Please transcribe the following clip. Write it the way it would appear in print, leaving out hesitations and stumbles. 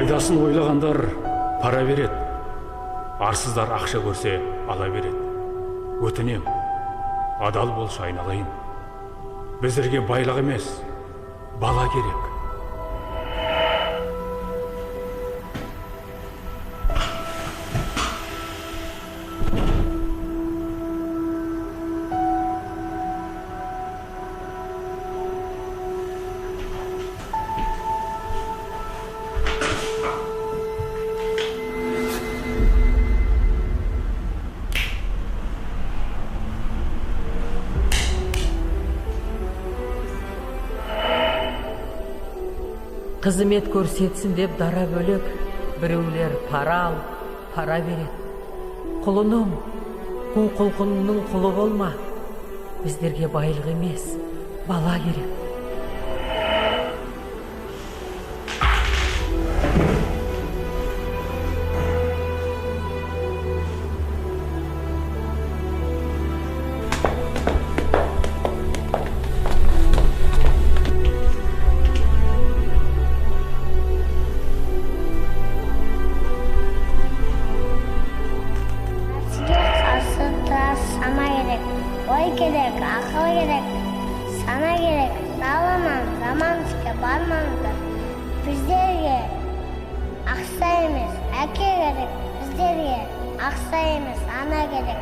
Пайдасын ойлағандар пара береді, арсыздар ақша көрсе ала береді. Өтінем, адал болшы айналайын. Біздерге байлық емес, бала керек. Қызмет көрсетсін деп дара бөлек, біреулер пара ал, пара береді. Құлыным, қу құлқынның құлы болма. Біздерге байлық емес, бала керек. Ой керек, ақыл керек, сана керек, сауаман, заман ішке бармаңыздар. Біздерге ақша емес, әке керек, біздерге ақша емес, ана керек.